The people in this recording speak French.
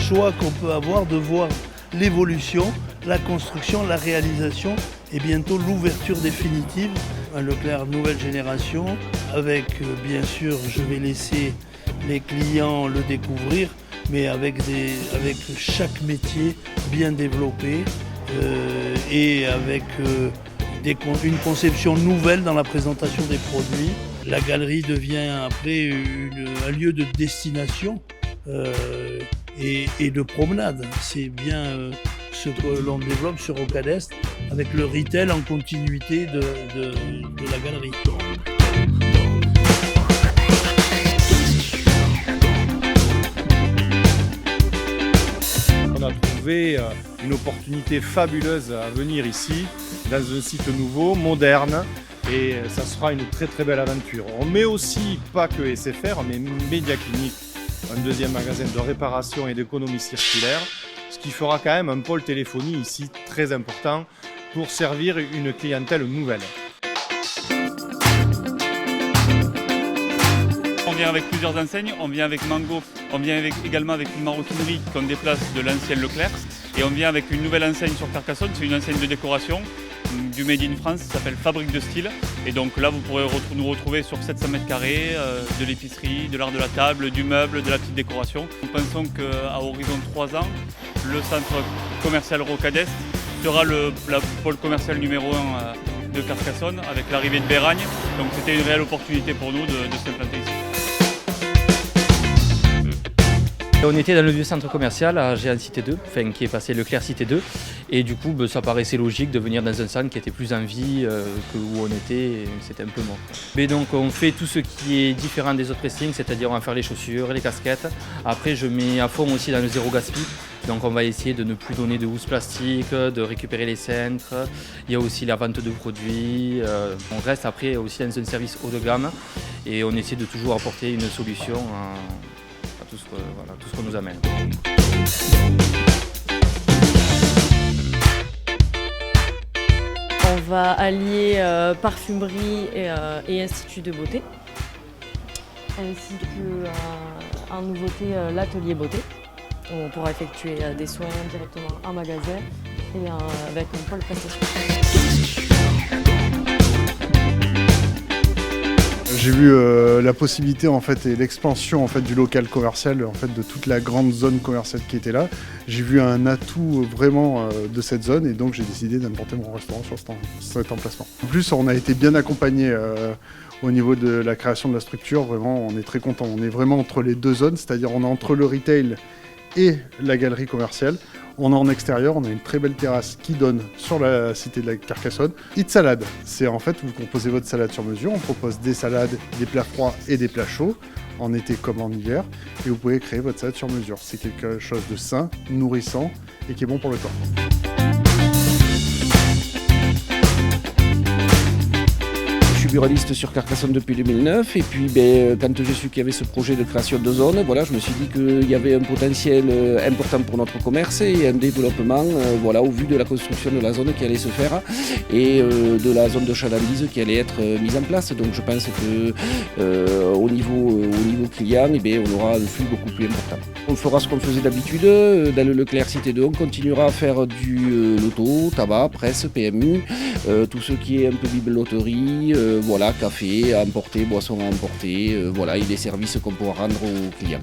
joie qu'on peut avoir de voir l'évolution, la construction, la réalisation et bientôt l'ouverture définitive. Un Leclerc nouvelle génération avec, bien sûr, je vais laisser les clients le découvrir, mais avec chaque métier bien développé et avec une conception nouvelle dans la présentation des produits. La galerie devient après un lieu de destination et de promenade. C'est bien ce que l'on développe sur Rocade avec le retail en continuité de la galerie. On a trouvé une opportunité fabuleuse à venir ici, dans un site nouveau, moderne, et ça sera une très très belle aventure. On met aussi, pas que SFR, mais Média Clinique, un deuxième magasin de réparation et d'économie circulaire, ce qui fera quand même un pôle téléphonie ici très important pour servir une clientèle nouvelle. On vient avec plusieurs enseignes, on vient avec Mango, on vient également avec une maroquinerie qu'on déplace de l'ancien Leclerc et on vient avec une nouvelle enseigne sur Carcassonne, c'est une enseigne de décoration du Made in France, ça s'appelle Fabrique de Style et donc là vous pourrez nous retrouver sur 700 m², de l'épicerie, de l'art de la table, du meuble, de la petite décoration. Nous pensons qu'à horizon 3 ans, le centre commercial Rocade sera le pôle commercial numéro 1 de Carcassonne avec l'arrivée de Béragne, donc c'était une réelle opportunité pour nous de s'implanter ici. On était dans le vieux centre commercial à Géant Cité 2, qui est passé Leclerc Cité 2. Et du coup, ça paraissait logique de venir dans un centre qui était plus en vie que où on était, c'était un peu mort. Mais donc on fait tout ce qui est différent des autres pressings, c'est-à-dire on va faire les chaussures, les casquettes. Après je mets à fond aussi dans le zéro gaspille. Donc on va essayer de ne plus donner de housse plastique, de récupérer les cintres. Il y a aussi la vente de produits. On reste après aussi dans un service haut de gamme et on essaie de toujours apporter une solution à tout ce qu'on nous amène. On va allier parfumerie et institut de beauté, ainsi que en nouveauté l'atelier beauté. On pourra effectuer des soins directement en magasin et avec un pôle prestation. J'ai vu la possibilité en fait et l'expansion en fait du local commercial en fait de toute la grande zone commerciale qui était là. J'ai vu un atout vraiment de cette zone et donc j'ai décidé d'implanter mon restaurant sur cet emplacement. En plus, on a été bien accompagné au niveau de la création de la structure. Vraiment, on est très content. On est vraiment entre les deux zones, c'est-à-dire on est entre le retail et la galerie commerciale. On est en extérieur, on a une très belle terrasse qui donne sur la cité de la Carcassonne. Eat Salad, c'est en fait, vous composez votre salade sur mesure. On propose des salades, des plats froids et des plats chauds, en été comme en hiver. Et vous pouvez créer votre salade sur mesure. C'est quelque chose de sain, nourrissant et qui est bon pour le corps. Je suis buraliste sur Carcassonne depuis 2009 et puis quand j'ai su qu'il y avait ce projet de création de zone, voilà, je me suis dit qu'il y avait un potentiel important pour notre commerce et un développement au vu de la construction de la zone qui allait se faire et de la zone de chalandise qui allait être mise en place. Donc je pense que au niveau client, on aura un flux beaucoup plus important. On fera ce qu'on faisait d'habitude dans le Leclerc Cité 2, on continuera à faire du loto, tabac, presse, PMU, tout ce qui est un peu bibeloterie, café à emporter, boissons à emporter, et les services qu'on pourra rendre aux clients.